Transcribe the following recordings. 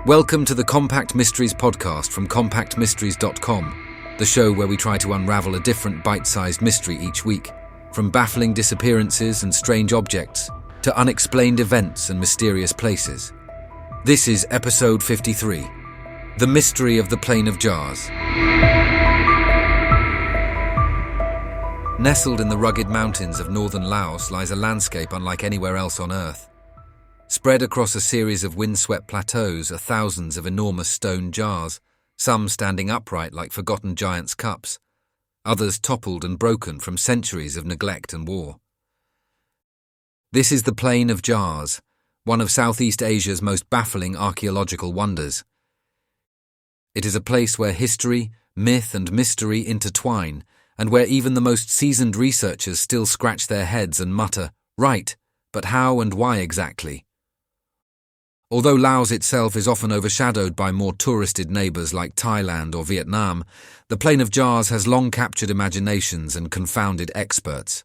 Welcome to the Compact Mysteries podcast from compactmysteries.com, the show where we try to unravel a different bite-sized mystery each week, from baffling disappearances and strange objects to unexplained events and mysterious places. This is episode 53, The Mystery of the Plain of Jars. Nestled in the rugged mountains of northern Laos lies a landscape unlike anywhere else on Earth. Spread across a series of windswept plateaus are thousands of enormous stone jars, some standing upright like forgotten giants' cups, others toppled and broken from centuries of neglect and war. This is the Plain of Jars, one of Southeast Asia's most baffling archaeological wonders. It is a place where history, myth and mystery intertwine, and where even the most seasoned researchers still scratch their heads and mutter, "Right, but how and why exactly?" Although Laos itself is often overshadowed by more touristed neighbours like Thailand or Vietnam, the Plain of Jars has long captured imaginations and confounded experts.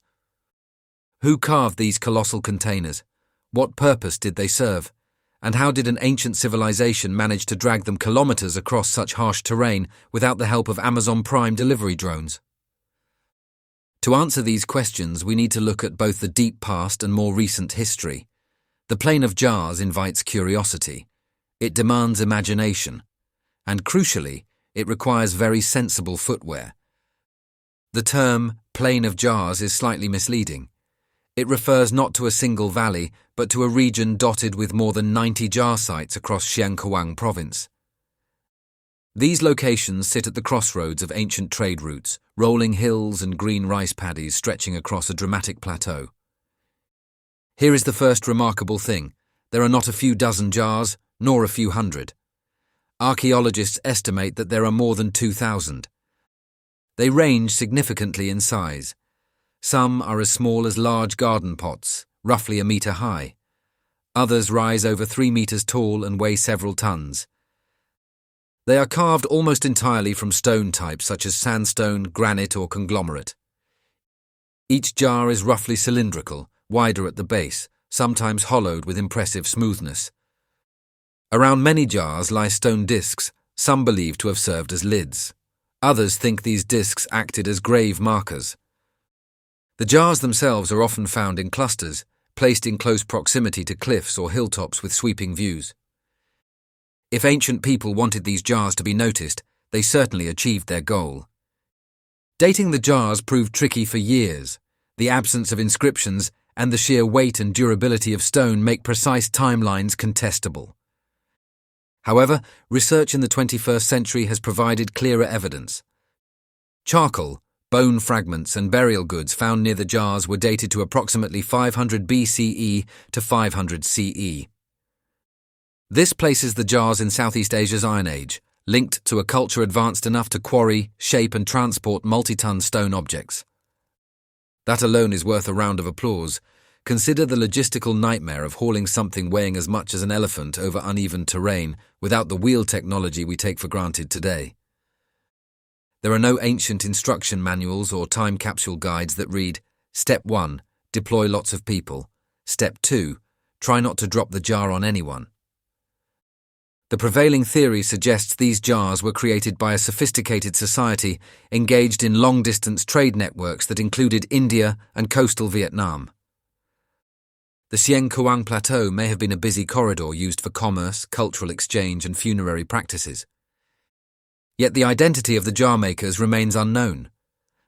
Who carved these colossal containers? What purpose did they serve? And how did an ancient civilization manage to drag them kilometres across such harsh terrain without the help of Amazon Prime delivery drones? To answer these questions, we need to look at both the deep past and more recent history. The Plain of Jars invites curiosity. It demands imagination. And crucially, it requires very sensible footwear. The term Plain of Jars is slightly misleading. It refers not to a single valley, but to a region dotted with more than 90 jar sites across Siang province. These locations sit at the crossroads of ancient trade routes, rolling hills and green rice paddies stretching across a dramatic plateau. Here is the first remarkable thing. There are not a few dozen jars, nor a few hundred. Archaeologists estimate that there are more than 2,000. They range significantly in size. Some are as small as large garden pots, roughly a metre high. Others rise over 3 metres tall and weigh several tons. They are carved almost entirely from stone types such as sandstone, granite or conglomerate. Each jar is roughly cylindrical, wider at the base, sometimes hollowed with impressive smoothness. Around many jars lie stone discs, some believed to have served as lids. Others think these discs acted as grave markers. The jars themselves are often found in clusters, placed in close proximity to cliffs or hilltops with sweeping views. If ancient people wanted these jars to be noticed, they certainly achieved their goal. Dating the jars proved tricky for years. The absence of inscriptions and the sheer weight and durability of stone make precise timelines contestable. However, research in the 21st century has provided clearer evidence. Charcoal, bone fragments and burial goods found near the jars were dated to approximately 500 BCE to 500 CE. This places the jars in Southeast Asia's Iron Age, linked to a culture advanced enough to quarry, shape and transport multi-ton stone objects. That alone is worth a round of applause. Consider the logistical nightmare of hauling something weighing as much as an elephant over uneven terrain without the wheel technology we take for granted today. There are no ancient instruction manuals or time capsule guides that read, Step 1, deploy lots of people. Step 2, try not to drop the jar on anyone. The prevailing theory suggests these jars were created by a sophisticated society engaged in long-distance trade networks that included India and coastal Vietnam. The Siang Plateau may have been a busy corridor used for commerce, cultural exchange and funerary practices. Yet the identity of the jar makers remains unknown.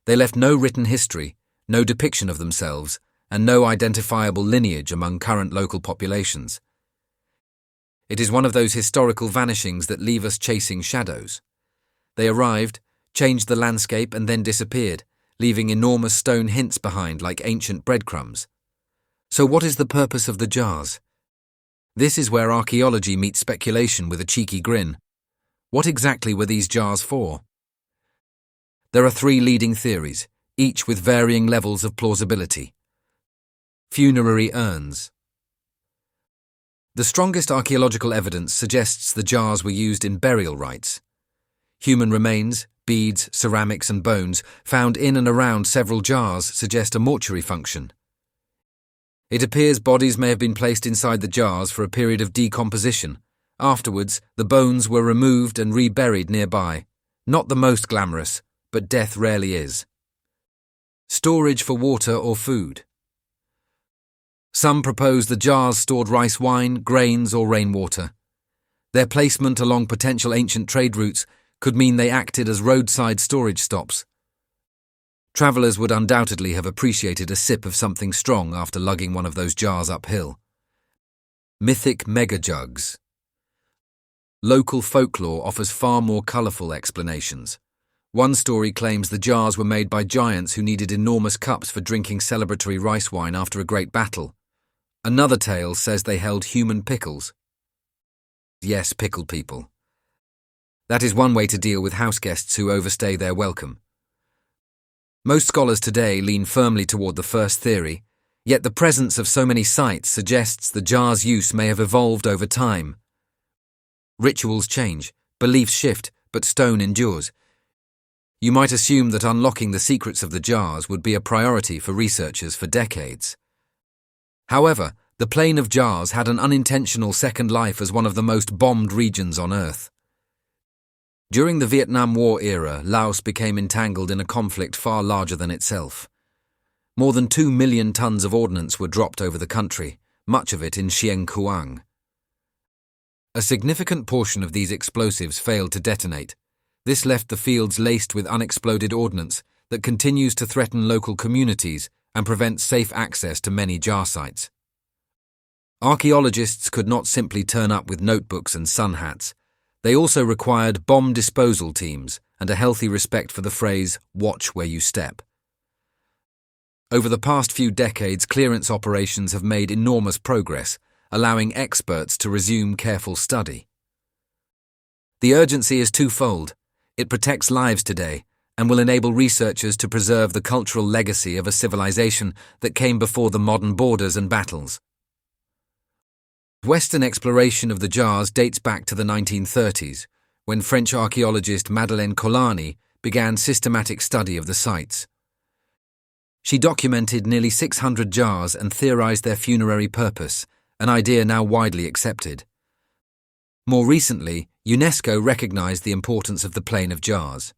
They left no written history, no depiction of themselves, and no identifiable lineage among current local populations. It is one of those historical vanishings that leave us chasing shadows. They arrived, changed the landscape and then disappeared, leaving enormous stone hints behind like ancient breadcrumbs. So what is the purpose of the jars? This is where archaeology meets speculation with a cheeky grin. What exactly were these jars for? There are 3 leading theories, each with varying levels of plausibility. Funerary urns. The strongest archaeological evidence suggests the jars were used in burial rites. Human remains, beads, ceramics and bones found in and around several jars suggest a mortuary function. It appears bodies may have been placed inside the jars for a period of decomposition, Afterwards, the bones were removed and reburied nearby. Not the most glamorous, but death rarely is. Storage for water or food. Some propose the jars stored rice wine, grains, or rainwater. Their placement along potential ancient trade routes could mean they acted as roadside storage stops. Travellers would undoubtedly have appreciated a sip of something strong after lugging one of those jars uphill. Mythic megajugs. Local folklore offers far more colourful explanations. One story claims the jars were made by giants who needed enormous cups for drinking celebratory rice wine after a great battle. Another tale says they held human pickles. Yes, pickled people. That is one way to deal with houseguests who overstay their welcome. Most scholars today lean firmly toward the first theory, yet the presence of so many sites suggests the jar's use may have evolved over time. Rituals change, beliefs shift, but stone endures. You might assume that unlocking the secrets of the jars would be a priority for researchers for decades. However, the Plain of Jars had an unintentional second life as one of the most bombed regions on Earth. During the Vietnam War era, Laos became entangled in a conflict far larger than itself. More than 2 million tons of ordnance were dropped over the country, much of it in Siêng Kuang. A significant portion of these explosives failed to detonate. This left the fields laced with unexploded ordnance that continues to threaten local communities and prevent safe access to many jar sites. Archaeologists could not simply turn up with notebooks and sun hats. They also required bomb disposal teams and a healthy respect for the phrase, "watch where you step." Over the past few decades, clearance operations have made enormous progress, allowing experts to resume careful study. The urgency is twofold. It protects lives today and will enable researchers to preserve the cultural legacy of a civilization that came before the modern borders and battles. Western exploration of the jars dates back to the 1930s, when French archaeologist Madeleine Collani began systematic study of the sites. She documented nearly 600 jars and theorized their funerary purpose, an idea now widely accepted. More recently, UNESCO recognized the importance of the Plain of Jars.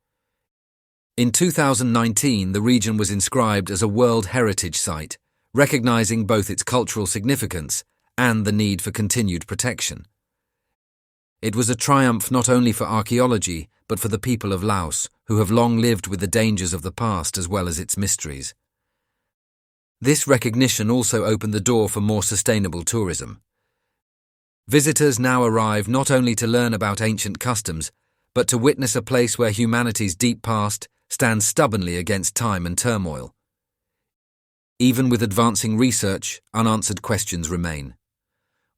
In 2019, the region was inscribed as a World Heritage Site, recognizing both its cultural significance and the need for continued protection. It was a triumph not only for archaeology, but for the people of Laos, who have long lived with the dangers of the past as well as its mysteries. This recognition also opened the door for more sustainable tourism. Visitors now arrive not only to learn about ancient customs, but to witness a place where humanity's deep past stands stubbornly against time and turmoil. Even with advancing research, unanswered questions remain.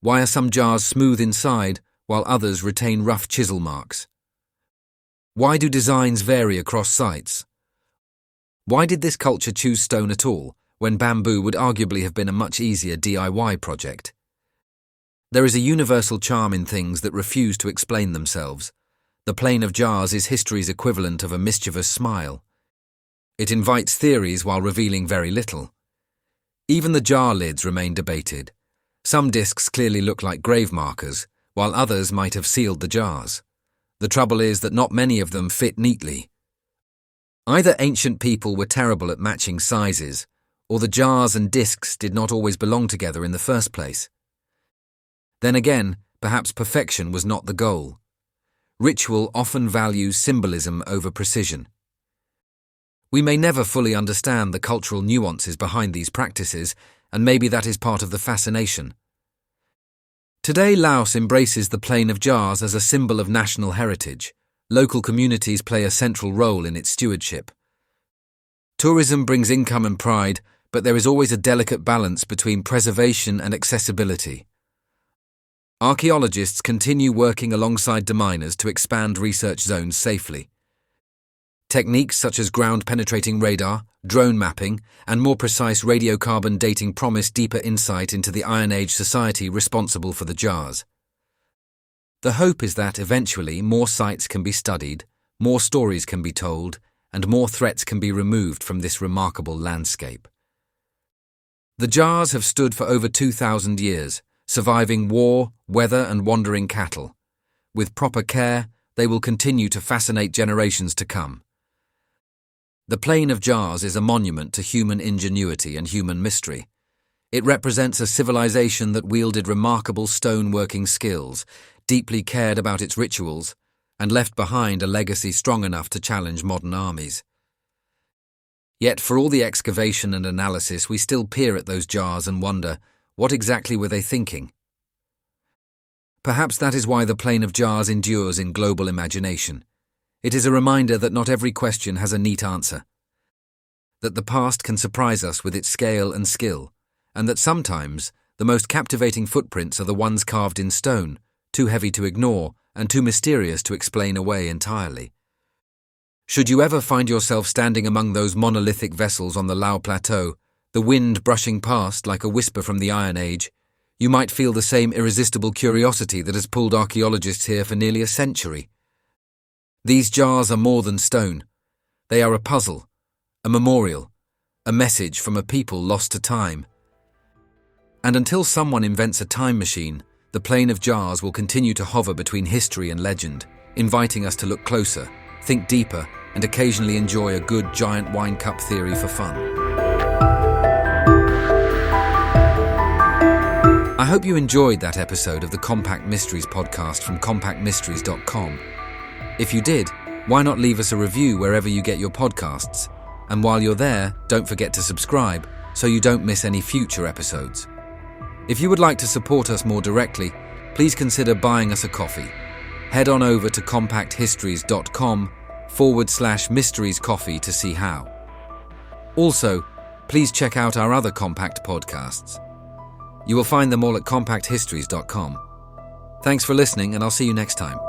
Why are some jars smooth inside, while others retain rough chisel marks? Why do designs vary across sites? Why did this culture choose stone at all, when bamboo would arguably have been a much easier DIY project? There is a universal charm in things that refuse to explain themselves. The Plain of Jars is history's equivalent of a mischievous smile. It invites theories while revealing very little. Even the jar lids remain debated. Some discs clearly look like grave markers, while others might have sealed the jars. The trouble is that not many of them fit neatly. Either ancient people were terrible at matching sizes, or the jars and discs did not always belong together in the first place. Then again, perhaps perfection was not the goal. Ritual often values symbolism over precision. We may never fully understand the cultural nuances behind these practices, and maybe that is part of the fascination. Today, Laos embraces the Plain of Jars as a symbol of national heritage. Local communities play a central role in its stewardship. Tourism brings income and pride, but there is always a delicate balance between preservation and accessibility. Archaeologists continue working alongside deminers to expand research zones safely. Techniques such as ground-penetrating radar, drone mapping, and more precise radiocarbon dating promise deeper insight into the Iron Age society responsible for the jars. The hope is that eventually more sites can be studied, more stories can be told, and more threats can be removed from this remarkable landscape. The jars have stood for over 2,000 years, surviving war, weather, and wandering cattle. With proper care, they will continue to fascinate generations to come. The Plain of Jars is a monument to human ingenuity and human mystery. It represents a civilization that wielded remarkable stone-working skills, deeply cared about its rituals, and left behind a legacy strong enough to challenge modern armies. Yet for all the excavation and analysis, we still peer at those jars and wonder, what exactly were they thinking? Perhaps that is why the Plain of Jars endures in global imagination. It is a reminder that not every question has a neat answer, that the past can surprise us with its scale and skill, and that sometimes the most captivating footprints are the ones carved in stone, too heavy to ignore and too mysterious to explain away entirely. Should you ever find yourself standing among those monolithic vessels on the Laos plateau, the wind brushing past like a whisper from the Iron Age, you might feel the same irresistible curiosity that has pulled archaeologists here for nearly a century. These jars are more than stone. They are a puzzle, a memorial, a message from a people lost to time. And until someone invents a time machine, the Plain of Jars will continue to hover between history and legend, inviting us to look closer, think deeper, and occasionally enjoy a good giant wine cup theory for fun. I hope you enjoyed that episode of the Compact Mysteries podcast from compactmysteries.com. If you did, why not leave us a review wherever you get your podcasts? And while you're there, don't forget to subscribe so you don't miss any future episodes. If you would like to support us more directly, please consider buying us a coffee. Head on over to compacthistories.com/mysteries coffee to see how. Also, please check out our other Compact podcasts. You will find them all at compacthistories.com. Thanks for listening, and I'll see you next time.